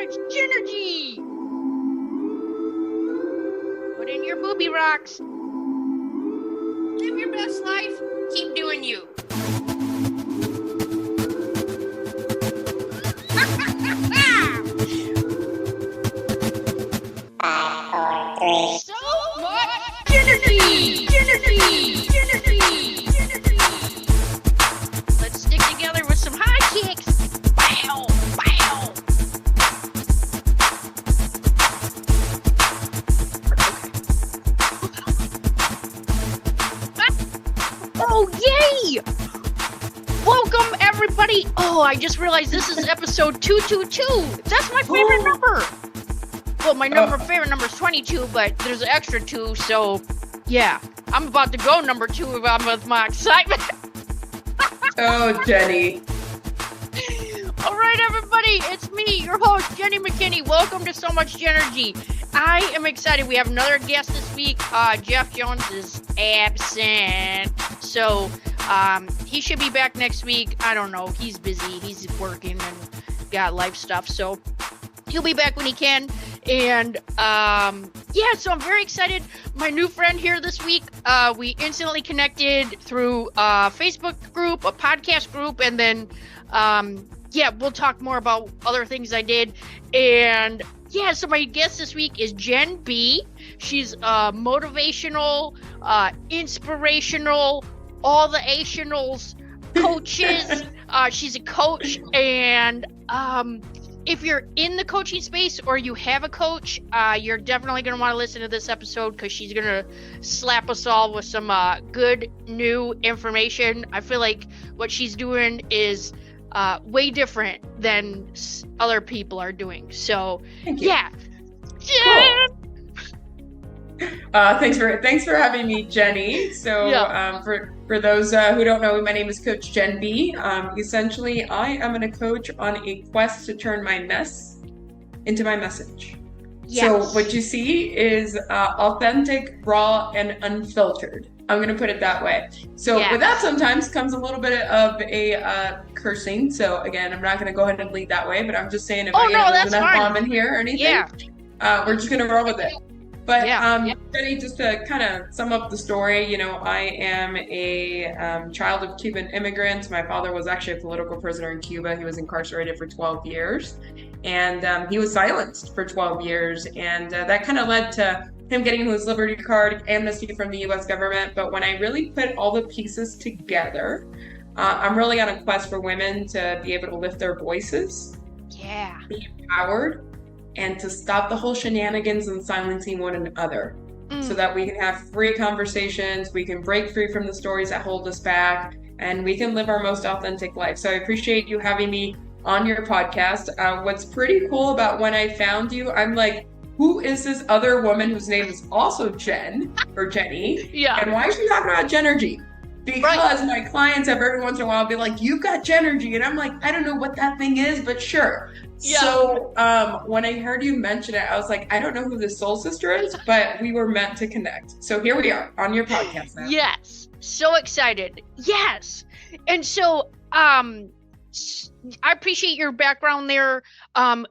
It's G.R.O.W.ing! Put in your booby rocks. Live your best life. Keep doing you. So much G.R.O.W.ing! G.R.O.W.ing! G.R.O.W.ing! Let's stick together with some high kicks. Bow! Bow! Oh, yay! Welcome, everybody. Oh, I just realized this is episode 222. That's my favorite number. Well, my favorite number is 22, but there's an extra 2, so yeah. I'm about to go number 2 with my excitement. Oh, Jenny. All right, everybody, it's me, your host, Jenny McKinney. Welcome to So Much G.R.O.W.ing. I am excited. We have another guest this week. Jeff Jones is absent, so he should be back next week. I don't know. He's busy. He's working and got life stuff, so he'll be back when he can. And yeah, so I'm very excited. My new friend here this week, we instantly connected through a Facebook group, a podcast group, and then yeah, we'll talk more about other things I did. And yeah, so my guest this week is Jen B. She's motivational, inspirational, all the Ationals coaches. She's a coach, and if you're in the coaching space or you have a coach, you're definitely going to want to listen to this episode because she's going to slap us all with some good new information. I feel like what she's doing is way different than other people are doing. So, yeah. Cool. Thanks for having me, Jenny. So, yeah. For those who don't know, my name is Coach Jen B. Essentially, I am a coach on a quest to turn my mess into my message. Yes. So what you see is authentic, raw, and unfiltered. I'm going to put it that way. So with that sometimes comes a little bit of a cursing. So again, I'm not going to go ahead and lead that way, but I'm just saying if there's enough bomb in here or anything, we're just going to roll with it. But Jenny, just to kind of sum up the story, you know, I am a child of Cuban immigrants. My father was actually a political prisoner in Cuba. He was incarcerated for 12 years, and he was silenced for 12 years. And that kind of led to him getting his Liberty Card, amnesty from the U.S. government. But when I really put all the pieces together, I'm really on a quest for women to be able to lift their voices, be empowered, and to stop the whole shenanigans and silencing one another so that we can have free conversations, we can break free from the stories that hold us back, and we can live our most authentic life. So I appreciate you having me on your podcast. What's pretty cool about when I found you, I'm like, who is this other woman whose name is also Jen or Jenny? Yeah. And why is she talking about G.R.O.W.ing? Because my clients have every once in a while be like, you've got G.R.O.W.ing. And I'm like, I don't know what that thing is, but sure. Yeah. So when I heard you mention it, I was like, I don't know who this soul sister is, but we were meant to connect. So here we are on your podcast now. Yes. So excited. Yes. And so I appreciate your background there.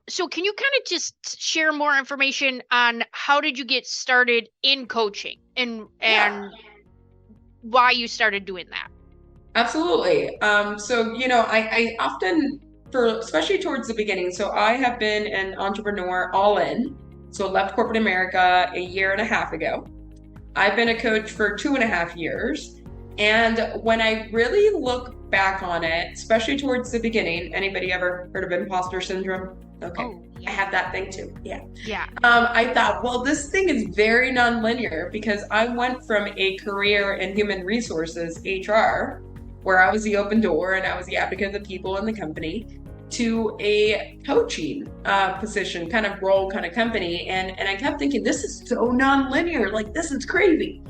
So can you kind of just share more information on how did you get started in coaching and why you started doing that? Absolutely. So, you know, I often, especially towards the beginning, so I have been an entrepreneur all in. So left corporate America a year and a half ago. I've been a coach for 2.5 years. And when I really look back on it, especially towards the beginning, anybody ever heard of imposter syndrome? Okay. Oh, yeah. I had that thing too. Yeah. I thought, well, this thing is very nonlinear because I went from a career in human resources, HR, where I was the open door and I was the advocate of the people in the company, to a coaching position, kind of role, kind of company. And I kept thinking, this is so nonlinear. Like, this is crazy.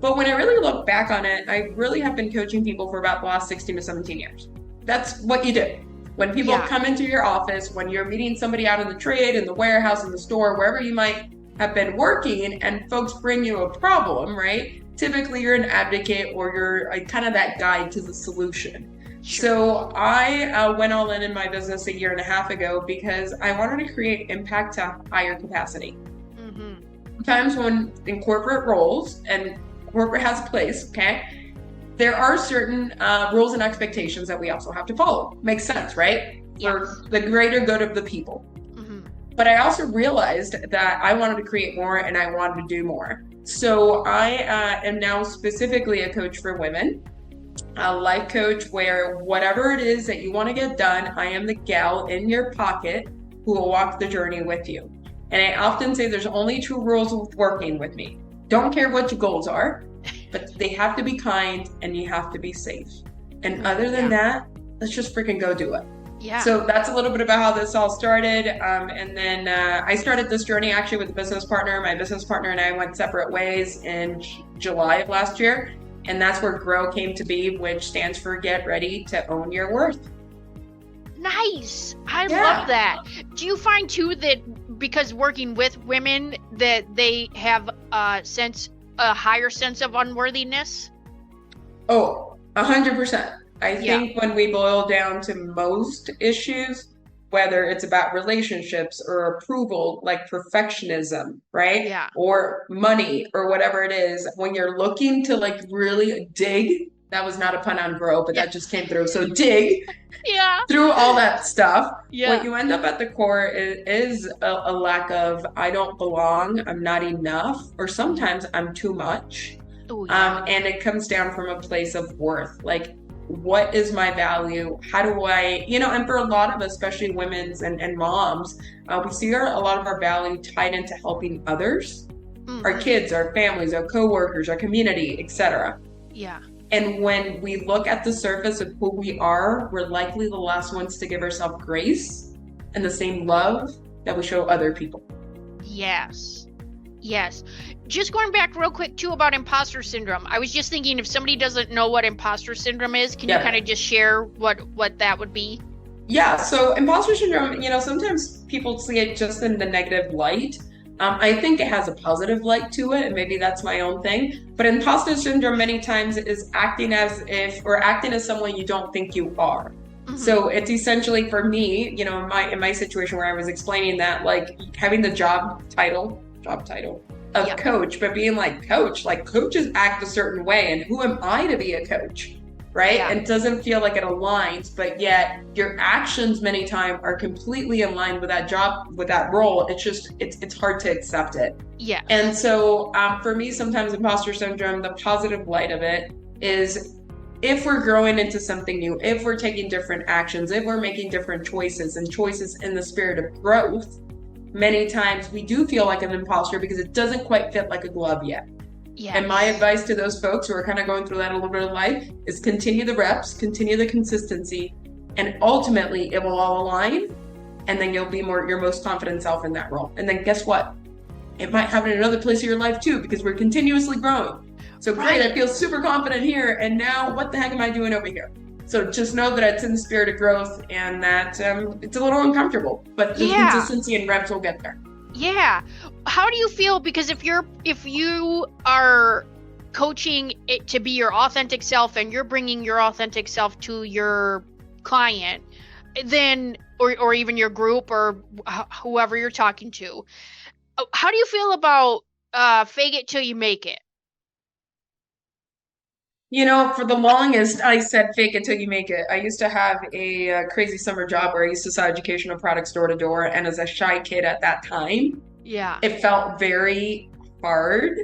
But when I really look back on it, I really have been coaching people for about the last 16 to 17 years. That's what you do. When people come into your office, when you're meeting somebody out in the trade, in the warehouse, in the store, wherever you might have been working, and folks bring you a problem, right? Typically, you're an advocate or you're kind of that guide to the solution. Sure. So I went all in my business a year and a half ago because I wanted to create impact to higher capacity. Mm-hmm. Sometimes when in corporate roles, and corporate has a place, okay, there are certain rules and expectations that we also have to follow. Makes sense, right? For the greater good of the people. Mm-hmm. But I also realized that I wanted to create more and I wanted to do more. So I am now specifically a coach for women, a life coach where whatever it is that you want to get done, I am the gal in your pocket who will walk the journey with you. And I often say there's only two rules with working with me. Don't care what your goals are, but they have to be kind and you have to be safe. And other than that, let's just freaking go do it. Yeah. So that's a little bit about how this all started. And then I started this journey actually with a business partner. My business partner and I went separate ways in July of last year. And that's where G.R.O.W. came to be, which stands for Get Ready to Own Your Worth. Nice. I love that. Do you find too that because working with women that they have a higher sense of unworthiness? Oh, 100%. I think when we boil down to most issues, whether it's about relationships or approval, like perfectionism, right? Yeah. Or money or whatever it is, when you're looking to like really dig, that was not a pun on G.R.O.W., but that just came through. So dig through all that stuff. What you end up at the core is a lack of, I don't belong, I'm not enough, or sometimes I'm too much. Ooh, yeah. And it comes down from a place of worth. Like, what is my value? How do I, and for a lot of, especially women's and moms, we see a lot of our value tied into helping others, our kids, our families, our coworkers, our community, etc. Yeah. And when we look at the surface of who we are, we're likely the last ones to give ourselves grace and the same love that we show other people. Yes. Just going back real quick too about imposter syndrome. I was just thinking if somebody doesn't know what imposter syndrome is, can you kind of just share what that would be? Yeah, so imposter syndrome, sometimes people see it just in the negative light. I think it has a positive light to it, and maybe that's my own thing. But imposter syndrome many times is acting as someone you don't think you are. Mm-hmm. So it's essentially for me, in my situation where I was explaining that, like having the job title of coach, but being like coaches act a certain way, and who am I to be a coach, right? Yeah. It doesn't feel like it aligns, but yet your actions many times are completely in line with that job, with that role. It's just, it's hard to accept it. Yeah. And so for me, sometimes imposter syndrome, the positive light of it is if we're growing into something new, if we're taking different actions, if we're making different choices and choices in the spirit of growth, many times we do feel like an imposter because it doesn't quite fit like a glove yet. Yes. And my advice to those folks who are kind of going through that a little bit of life is continue the reps, continue the consistency, and ultimately it will all align, and then you'll be your most confident self in that role. And then guess what? It might happen in another place of your life too, because we're continuously growing. So great, I feel super confident here, and now what the heck am I doing over here? So just know that it's in the spirit of growth, and that it's a little uncomfortable, but the consistency and reps will get there. Yeah. How do you feel? Because if you are coaching it to be your authentic self, and you're bringing your authentic self to your client, then or even your group or whoever you're talking to, how do you feel about fake it till you make it? For the longest, I said fake it till you make it. I used to have a crazy summer job where I used to sell educational products door to door. And as a shy kid at that time, it felt very hard.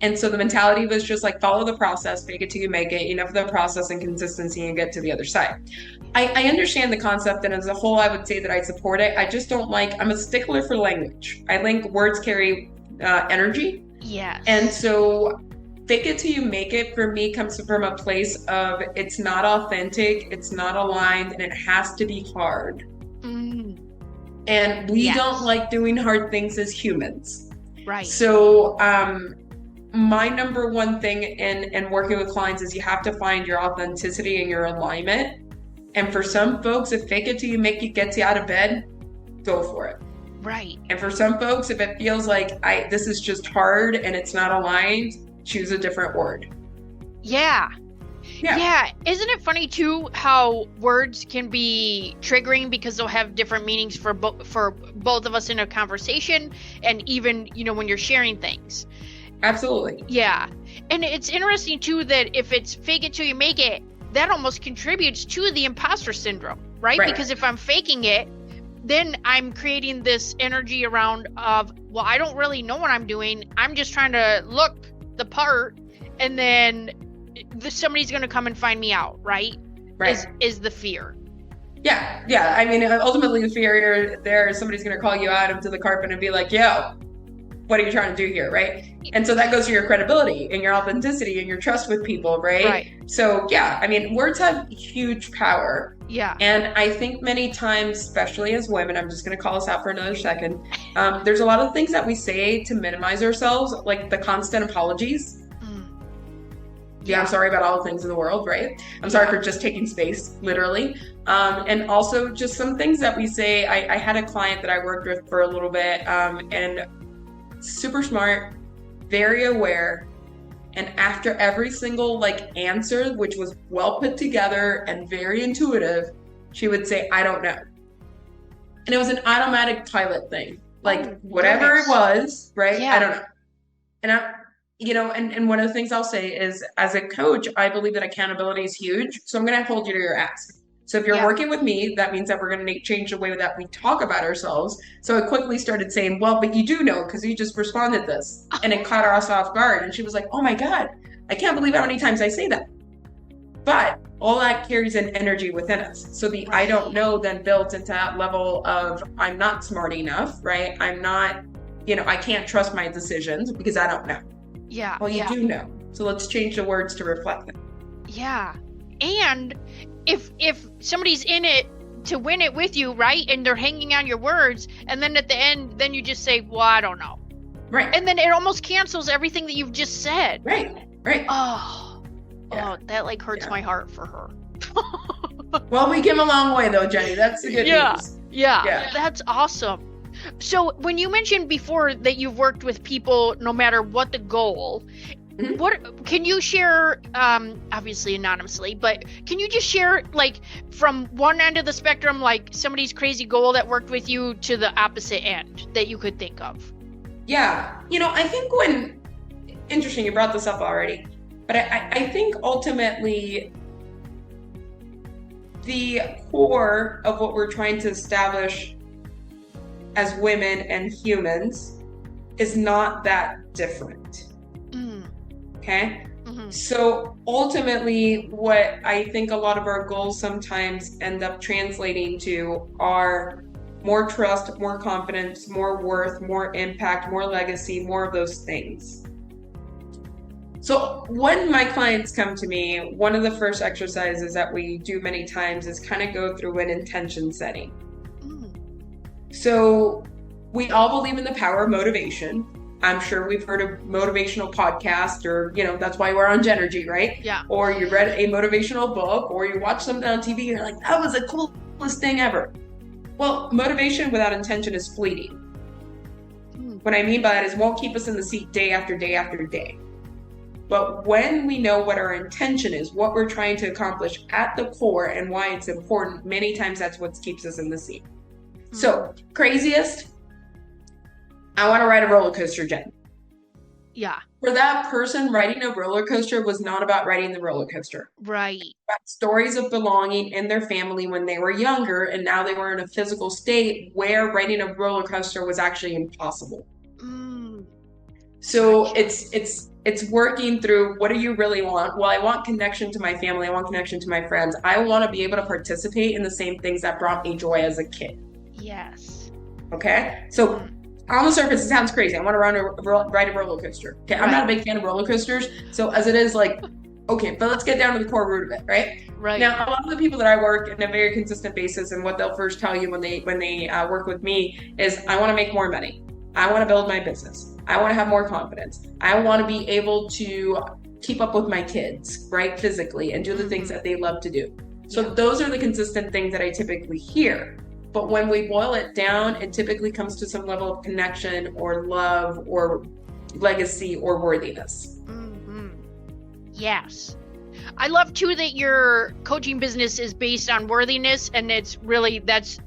And so the mentality was just like, follow the process, fake it till you make it, enough of the process and consistency, and get to the other side. I understand the concept, and as a whole, I would say that I support it. I just don't I'm a stickler for language. I think words carry energy. Yes. And so fake it till you make it for me comes from a place of it's not authentic, it's not aligned, and it has to be hard. Mm. And we don't like doing hard things as humans. Right. So my number one thing in working with clients is you have to find your authenticity and your alignment. And for some folks, if fake it till you make it gets you out of bed, go for it. Right. And for some folks, if it feels like this is just hard and it's not aligned, choose a different word. Yeah. Yeah. Isn't it funny too how words can be triggering because they'll have different meanings for both of us in a conversation, and even, when you're sharing things. Absolutely. Yeah. And it's interesting too that if it's fake it till you make it, that almost contributes to the imposter syndrome, right? Because if I'm faking it, then I'm creating this energy around of, well, I don't really know what I'm doing. I'm just trying to look the part, and then somebody's going to come and find me out, right? Is the fear. Yeah. I mean, ultimately the fear there is somebody's going to call you out into the carpet and be like, yo, what are you trying to do here, right? And so that goes to your credibility and your authenticity and your trust with people, right? So yeah, I mean, words have huge power. Yeah. And I think many times, especially as women, I'm just going to call us out for another second. There's a lot of things that we say to minimize ourselves, like the constant apologies. Yeah, I'm sorry about all the things in the world, right? I'm sorry for just taking space, literally. And also just some things that we say. I had a client that I worked with for a little bit, and super smart, very aware. And after every single answer, which was well put together and very intuitive, she would say, I don't know. And it was an automatic pilot thing. Whatever it was, right? Yeah. I don't know. And and one of the things I'll say is, as a coach, I believe that accountability is huge. So I'm going to hold you to your ask. So if you're working with me, that means that we're going to change the way that we talk about ourselves. So I quickly started saying, well, but you do know because you just responded this. And it caught us off guard. And she was like, oh my God, I can't believe how many times I say that. But all that carries an energy within us. So the I don't know then builds into that level of I'm not smart enough, right? I'm not, I can't trust my decisions because I don't know. Yeah. Well, you do know. So let's change the words to reflect them. Yeah. And if somebody's in it to win it with you, right? And they're hanging on your words, and then at the end, then you just say, well, I don't know. Right. And then it almost cancels everything that you've just said. Right. Oh, that hurts my heart for her. Well, we came a long way though, Jenny. That's the good news. Yeah. That's awesome. So when you mentioned before that you've worked with people no matter what the goal, what can you share, obviously anonymously, but can you just share from one end of the spectrum, somebody's crazy goal that worked with you to the opposite end that you could think of? Yeah. I think interesting, you brought this up already, but I think ultimately the core of what we're trying to establish as women and humans is not that different. Okay? So ultimately, what I think a lot of our goals sometimes end up translating to are more trust, more confidence, more worth, more impact, more legacy, more of those things. So when my clients come to me, one of the first exercises that we do many times is kind of go through an intention setting. So we all believe in the power of motivation. I'm sure we've heard of motivational podcast, or, that's why we're on G.R.O.W.ing, right? Yeah. Or you read a motivational book, or you watch something on TV and you're like, that was the coolest thing ever. Well, motivation without intention is fleeting. What I mean by that is won't keep us in the seat day after day after day. But when we know what our intention is, what we're trying to accomplish at the core and why it's important, many times that's what keeps us in the seat. So, craziest, I want to ride a roller coaster, Jen. Yeah. For that person, riding a roller coaster was not about riding the roller coaster. Right. Stories of belonging in their family when they were younger, and now they were in a physical state where riding a roller coaster was actually impossible. So it's working through, what do you really want? Well, I want connection to my family. I want connection to my friends. I want to be able to participate in the same things that brought me joy as a kid. Yes. Okay. So on the surface, it sounds crazy. I want to ride a roller coaster. Okay. I'm not a big fan of roller coasters. So as it is, okay, but let's get down to the core root of it, right? Right. Now, a lot of the people that I work on a very consistent basis, and what they'll first tell you when they work with me is, I want to make more money. I want to build my business. I want to have more confidence. I want to be able to keep up with my kids, right, physically, and do the things that they love to do. So those are the consistent things that I typically hear. But when we boil it down, it typically comes to some level of connection or love or legacy or worthiness. Yes. I love too that your coaching business is based on worthiness, and it's really that's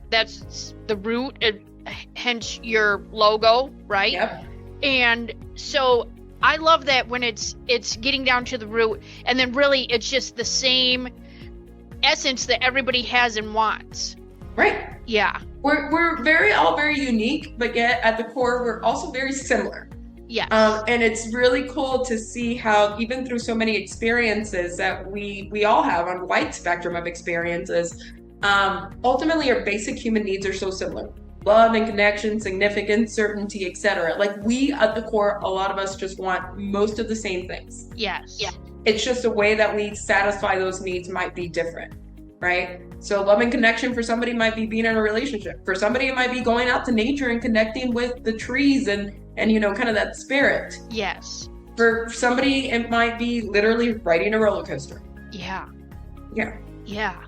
the root, hence your logo, right? Yep. And so I love that when it's getting down to the root, and then really it's just the same essence that everybody has and wants. Right. Yeah. We're all very unique, but yet at the core we're also very similar. Yes. And it's really cool to see how even through so many experiences that we all have on a wide spectrum of experiences, ultimately our basic human needs are so similar. Love and connection, significance, certainty, etc. Like we at the core, a lot of us just want most of the same things. Yes. Yeah. It's just the way that we satisfy those needs might be different, right? So love and connection for somebody might be being in a relationship. For somebody, it might be going out to nature and connecting with the trees and kind of that spirit. Yes. For somebody, it might be literally riding a roller coaster. Yeah. Yeah. Yeah.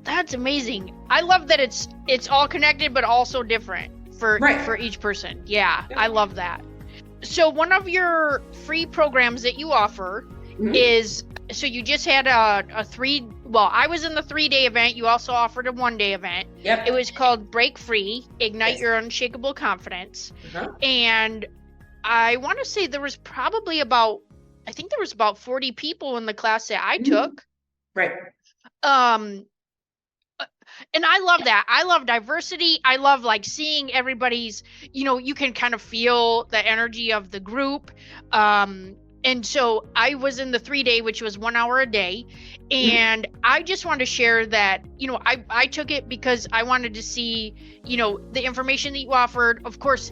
That's amazing. I love that it's all connected, but also different for each person. Yeah, I love that. So one of your free programs that you offer is, so you just had I was in the 3-day event. You also offered a 1-day event. Yep. It was called Break Free, Ignite Your Unshakable Confidence. And I want to say there was probably about 40 people in the class that I took. Right. And I love that. I love diversity. I love like seeing everybody's, you can kind of feel the energy of the group. And so I was in the 3-day, which was 1 hour a day. And I just wanted to share that, I took it because I wanted to see, the information that you offered. Of course,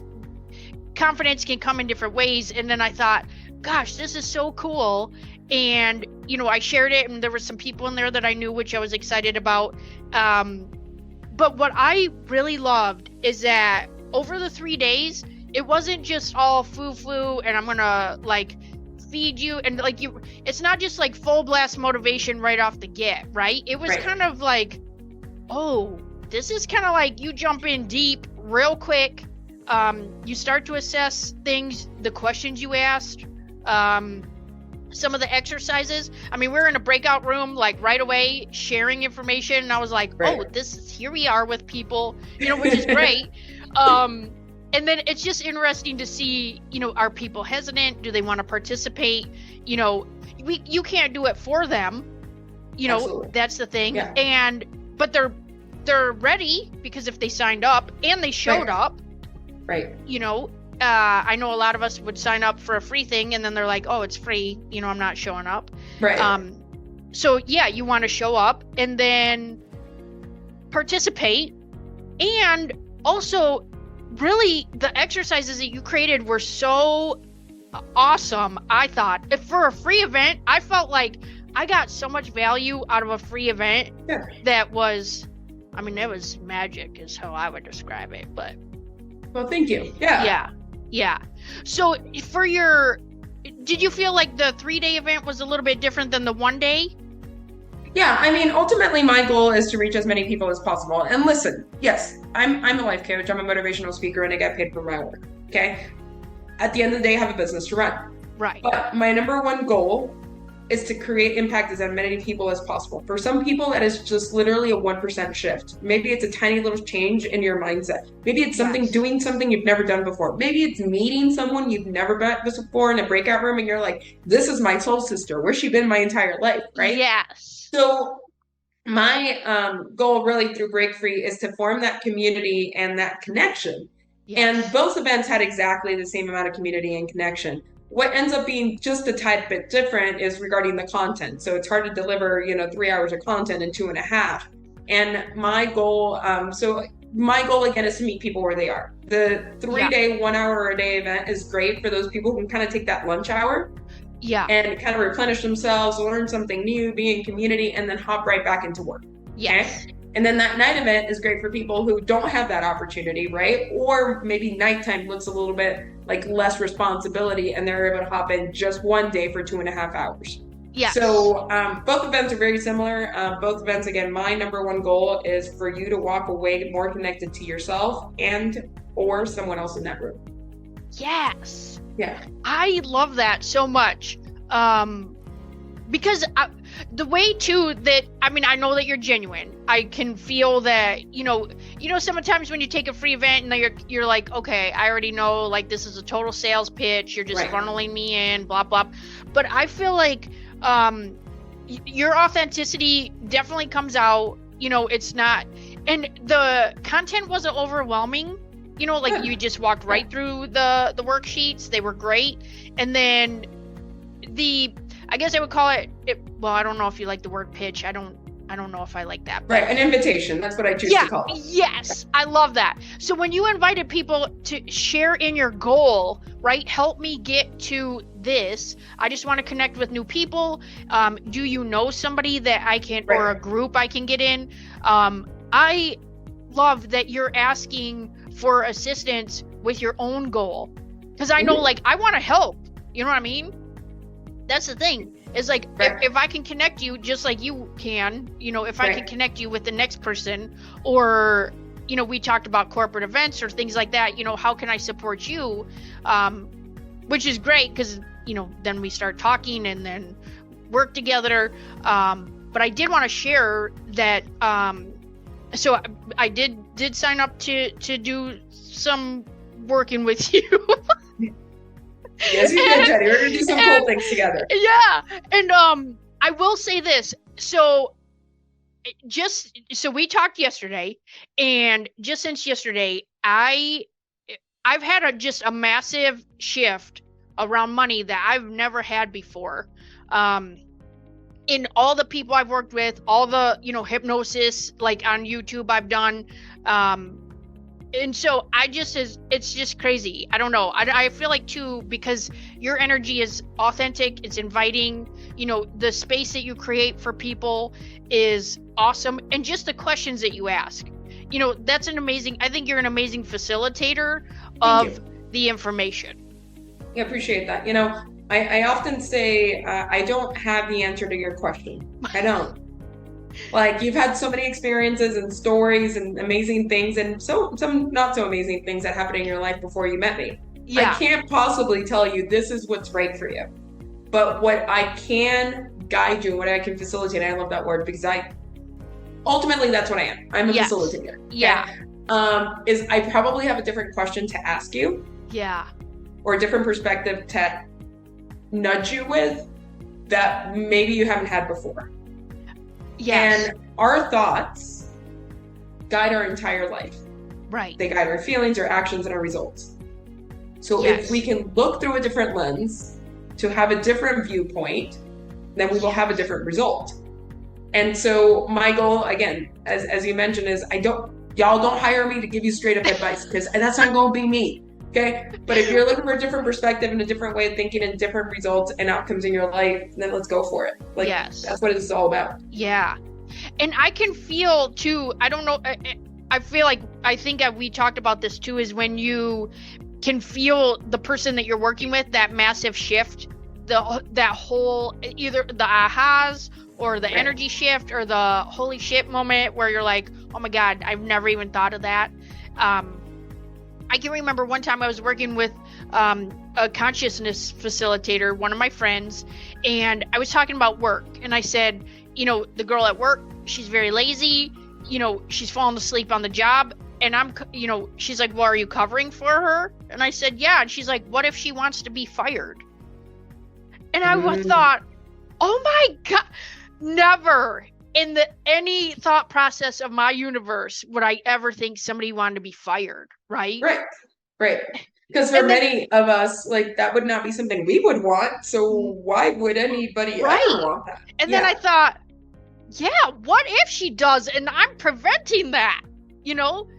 confidence can come in different ways. And then I thought, gosh, this is so cool. And, I shared it, and there were some people in there that I knew, which I was excited about. But what I really loved is that over the 3 days, it wasn't just all foo-foo and I'm going to like feed you. And like it's not just like full blast motivation right off the get, right? It was kind of like, oh, this is kind of like you jump in deep real quick. You start to assess things, the questions you asked, some of the exercises. I mean, we're in a breakout room like right away sharing information, and I was like, oh, here we are with people, which is great. And then it's just interesting to see, are people hesitant? Do they want to participate? You can't do it for them. Absolutely. That's the thing. Yeah. But they're ready, because if they signed up and they showed up, I know a lot of us would sign up for a free thing and then they're like, oh, it's free, I'm not showing up. Right. So yeah, you want to show up and then participate. And also, really, the exercises that you created were so awesome. I thought for a free event, I felt like I got so much value out of a free event that was, it was magic is how I would describe it. But well, thank you. Yeah. Yeah. So did you feel like the 3-day event was a little bit different than the 1 day? Yeah, ultimately my goal is to reach as many people as possible. And listen, yes, I'm a life coach, I'm a motivational speaker, and I get paid for my work. Okay. At the end of the day, I have a business to run. Right. But my number one goal is to create impact as many people as possible. For some people, that is just literally a 1% shift. Maybe it's a tiny little change in your mindset. Maybe it's doing something you've never done before. Maybe it's meeting someone you've never met before in a breakout room, and you're like, this is my soul sister. Where's she been my entire life, right? Yes. So my goal really through Break Free is to form that community and that connection. Yes. And both events had exactly the same amount of community and connection. What ends up being just a tad bit different is regarding the content. So it's hard to deliver, 3 hours of content in 2.5. And my goal, again is to meet people where they are. The 3-day, 1 hour a day event is great for those people who can kind of take that lunch hour. Yeah. And kind of replenish themselves, learn something new, be in community, and then hop right back into work. Yes. Okay? And then that night event is great for people who don't have that opportunity, right? Or maybe nighttime looks a little bit like less responsibility and they're able to hop in just 1 day for 2.5 hours. Yeah. So both events are very similar. Both events, again, my number one goal is for you to walk away more connected to yourself and or someone else in that room. Yes. Yeah. I love that so much. because the way too that, I mean, I know that you're genuine. I can feel that, sometimes when you take a free event and then you're like, okay, I already know, like, this is a total sales pitch. You're just funneling me in, blah, blah. But I feel like your authenticity definitely comes out. It's not, and the content wasn't overwhelming. You just walked right through the worksheets. They were great. And then I guess I would call it, well, I don't know if you like the word pitch. I don't know if I like that. Right, an invitation. That's what I choose to call it. Yes, I love that. So when you invited people to share in your goal, right? Help me get to this. I just want to connect with new people. Do you know somebody that I can, or a group I can get in? I love that you're asking for assistance with your own goal. Because I know, like, I want to help. You know what I mean? That's the thing. It's like, if I can connect you just like you can, if I can connect you with the next person, or, we talked about corporate events or things like that, how can I support you? Which is great because, then we start talking and then work together. But I did want to share that, so I did sign up to do some working with you. Yes, you did, Jenny. We're going to do some cool things together. Yeah. And I will say this. So we talked yesterday, and just since yesterday, I've had just a massive shift around money that I've never had before. In all the people I've worked with, all the, hypnosis, like on YouTube I've done, and so it's just crazy. I don't know. I feel like too, because your energy is authentic, it's inviting, the space that you create for people is awesome. And just the questions that you ask, that's I think you're an amazing facilitator of the information. I appreciate that. I often say, I don't have the answer to your question. I don't. Like, you've had so many experiences and stories and amazing things, and some not so amazing things that happened in your life before you met me. Yeah. I can't possibly tell you this is what's right for you. But what I can guide you, what I can facilitate, I love that word, because ultimately that's what I am. I'm a facilitator. Yeah. Is I probably have a different question to ask you. Yeah. Or a different perspective to nudge you with that maybe you haven't had before. Yes. And our thoughts guide our entire life. Right. They guide our feelings, our actions, and our results. So if we can look through a different lens to have a different viewpoint, then we will have a different result. And so my goal, again, as you mentioned, is y'all don't hire me to give you straight up advice, because that's not going to be me. Okay. But if you're looking for a different perspective and a different way of thinking and different results and outcomes in your life, then let's go for it. Like, that's what it's all about. Yeah. And I can feel too, I don't know, I feel like, I think we talked about this too, is when you can feel the person that you're working with, that massive shift, that whole, either the ahas or the energy shift or the holy shit moment where you're like, oh my God, I've never even thought of that. I can remember one time I was working with a consciousness facilitator, one of my friends, and I was talking about work. And I said, the girl at work, she's very lazy. She's falling asleep on the job. And she's like, well, are you covering for her? And I said, yeah. And she's like, what if she wants to be fired? And I thought, oh my God, never in any thought process of my universe would I ever think somebody wanted to be fired, right? Right. Because for many of us, like, that would not be something we would want. So why would anybody ever want that? And then I thought, what if she does? And I'm preventing that,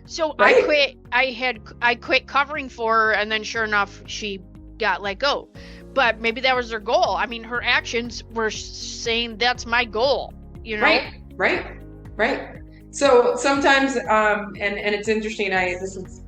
So I quit. I quit covering for her, and then sure enough, she got let go. But maybe that was her goal. I mean, her actions were saying that's my goal. Right. So sometimes, and it's interesting. This has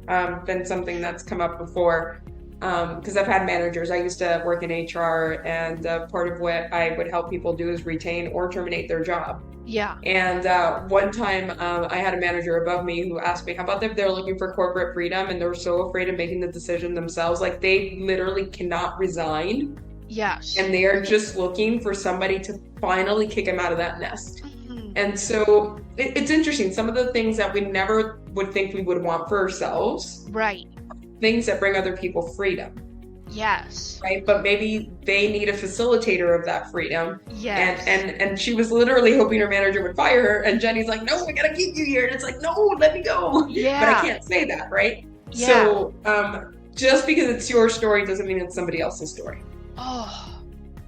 been something that's come up before, because I've had managers. I used to work in HR, and part of what I would help people do is retain or terminate their job. Yeah. And one time, I had a manager above me who asked me, how about if they're looking for corporate freedom and they're so afraid of making the decision themselves, like they literally cannot resign Yes. And they are just looking for somebody to finally kick them out of that nest. Mhm. And so it's interesting. Some of the things that we never would think we would want for ourselves, Right. things that bring other people freedom. Yes. Right. But maybe they need a facilitator of that freedom. Yes. And she was literally hoping her manager would fire her. And Jenny's like, no, we gotta keep you here. And it's like, no, let me go. Yeah. But I can't say that, right? Yeah. So just because it's your story doesn't mean it's somebody else's story. Oh,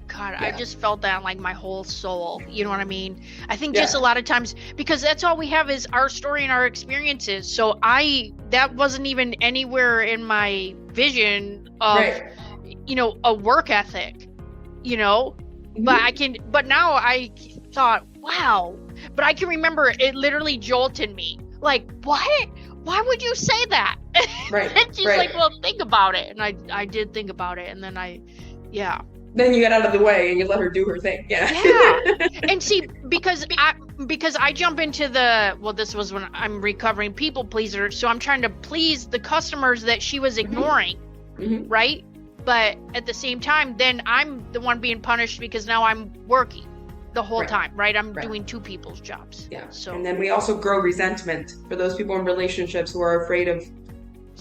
God, Yeah. I just felt that in like my whole soul. You know what I mean? I think Yeah. just a lot of times, because that's all we have is our story and our experiences. So that wasn't even anywhere in my vision of, Right. you know, a work ethic, you know? Mhm. But now I thought, wow. But I can remember it literally jolted me. Like, what? Why would you say that? Right. And she's Right. like, well, think about it. And I did think about it. And then yeah. Then you got out of the way and you let her do her thing. Yeah. Yeah. And see, because I jump into this was when I'm recovering people pleaser, so I'm trying to please the customers that she was ignoring, Mhm. right? But at the same time, then I'm the one being punished because now I'm working the whole Right. time, right? I'm Right. doing two people's jobs. Yeah. So And then we also grow resentment for those people in relationships who are afraid of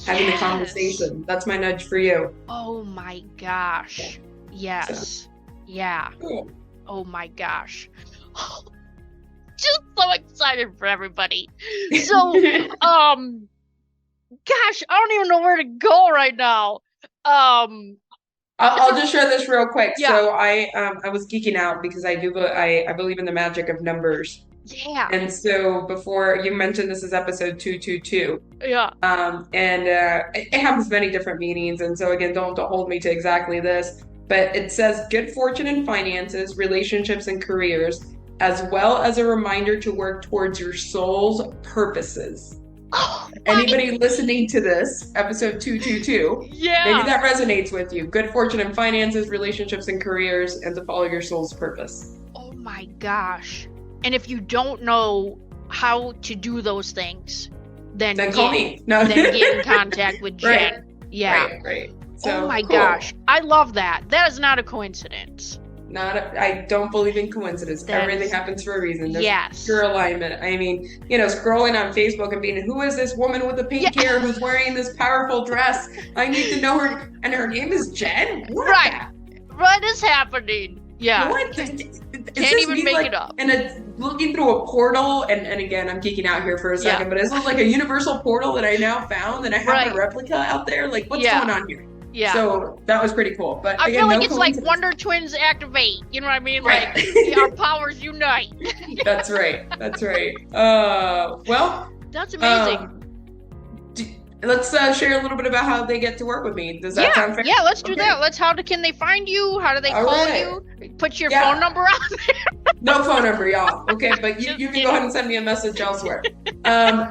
having the Yes. conversation. That's my nudge for you. Oh my gosh. Yes. Yeah. Cool. Oh my gosh. Just so excited for everybody. So, gosh, I don't even know where to go right now. I'll just share this real quick. Yeah. So I was geeking out because I believe in the magic of numbers. Yeah. And so before you mentioned this is episode 222. Yeah. And it has many different meanings. And so again, don't hold me to exactly this, but it says good fortune in finances, relationships, and careers, as well as a reminder to work towards your soul's purposes. Oh, Anybody listening to this, episode 222, yeah. maybe that resonates with you. Good fortune in finances, relationships, and careers, and to follow your soul's purpose. Oh my gosh. And if you don't know how to do those things, then call me. No. Then get in contact with Jen. Right. Yeah. Right. So, oh my cool. gosh. I love that. That is not a coincidence. I don't believe in coincidence. Everything happens for a reason. There's pure alignment. I mean, scrolling on Facebook and being, who is this woman with the pink hair who's wearing this powerful dress? I need to know her. And her name is Jen? What? Right. What is happening? Yeah. What? Can't even make it up. And it's looking through a portal, and again, I'm geeking out here for a second, but is this like a universal portal that I now found and I have a replica out there? Like, what's going on here? Yeah. So that was pretty cool. But I again, feel like it's like Wonder Twins activate. You know what I mean? Right. Like our powers unite. That's right. That's right. Well. That's amazing. Let's share a little bit about how they get to work with me. Does that sound fair? Yeah, let's do that. How can they find you? How do they call you? Put your phone number out there. No phone number, y'all. Okay, but you can go ahead and send me a message elsewhere.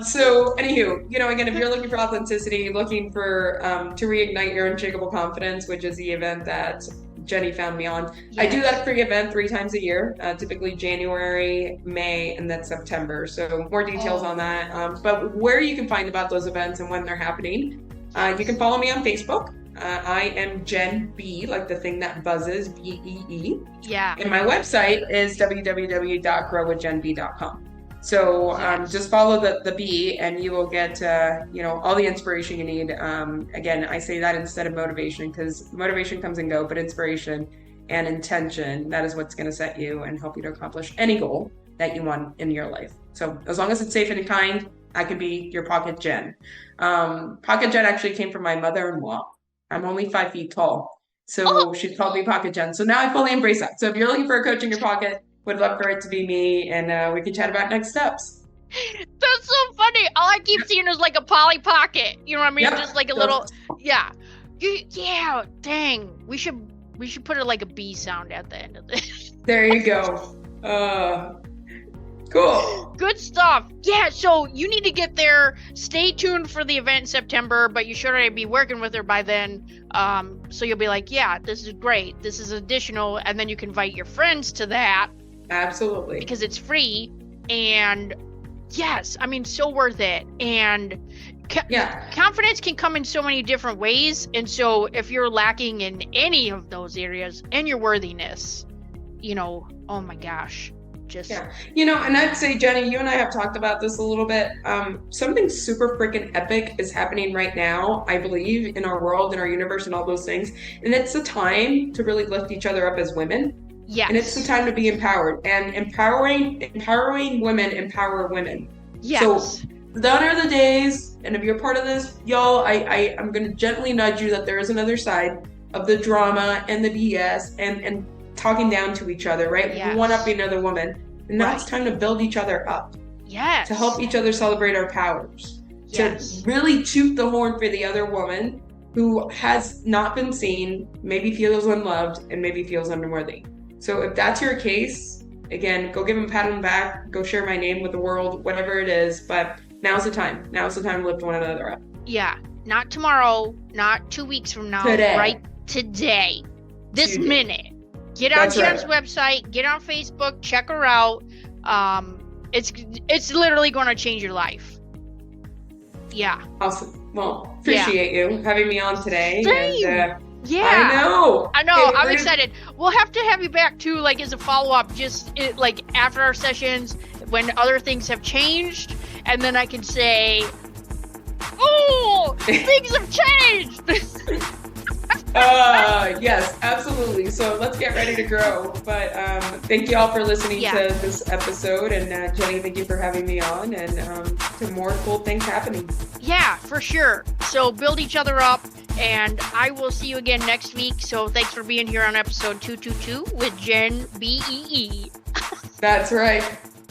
So anywho, again, if you're looking for authenticity, looking for to reignite your unshakable confidence, which is the event that Jenny found me on. Yes. I do that free event 3 times a year, typically January, May, and then September. So more details on that. But where you can find about those events and when they're happening, you can follow me on Facebook. I am Jen B, like the thing that buzzes, BEE. Yeah. And my website is www.growwithjenb.com. So just follow the B and you will get, all the inspiration you need. Again, I say that instead of motivation because motivation comes and go, but inspiration and intention, that is what's going to set you and help you to accomplish any goal that you want in your life. So as long as it's safe and kind, I can be your Pocket Jen. Pocket Jen actually came from my mother-in-law. I'm only 5 feet tall. So she called me Pocket Jen. So now I fully embrace that. So if you're looking for a coach in your pocket, would love for it to be me, and we can chat about next steps. That's so funny. All I keep seeing is like a Polly Pocket. You know what I mean? Yep. Just like a little, yeah. Dang. We should put it like a B sound at the end of this. There you go. Cool. Good stuff. Yeah, so you need to get there. Stay tuned for the event in September, but you should already be working with her by then. So you'll be like, yeah, this is great. This is additional. And then you can invite your friends to that. Absolutely. Because it's free. And Yes, I mean, so worth it. And Yeah. confidence can come in so many different ways. And so if you're lacking in any of those areas and your worthiness, oh my gosh, just. Yeah. And I'd say, Jenny, you and I have talked about this a little bit. Something super freaking epic is happening right now, I believe, in our world, in our universe, and all those things. And it's the time to really lift each other up as women. Yes. And it's the time to be empowered. And empowering women empower women. Yes. So gone are the days, and if you're part of this, y'all, I'm going to gently nudge you that there is another side of the drama and the BS and talking down to each other, right? Yes. One up another woman. And now it's time to build each other up. Yes. To help each other celebrate our powers. Yes. To really toot the horn for the other woman who has not been seen, maybe feels unloved, and maybe feels unworthy. So if that's your case, again, go give him a pat on the back, go share my name with the world, whatever it is. But now's the time. Now's the time to lift one another up. Yeah. Not tomorrow, not 2 weeks from now. Today. Right today. This minute. Get on Jen's website, get on Facebook, check her out. It's literally going to change your life. Yeah. Awesome. Well, appreciate you having me on today. Same. And, yeah. I know. Hey, I'm excited. We'll have to have you back too, like as a follow-up, like after our sessions when other things have changed, and then I can say, "Oh, things have changed." Yes, absolutely. So let's get ready to grow. But thank you all for listening to this episode. And Jenny, thank you for having me on, and to more cool things happening. Yeah, for sure. So build each other up, and I will see you again next week. So thanks for being here on episode 222 with Jen B.E.E. That's right.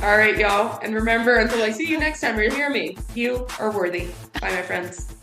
All right, y'all. And remember, until I see you next time, you'll hear me. You are worthy. Bye, my friends.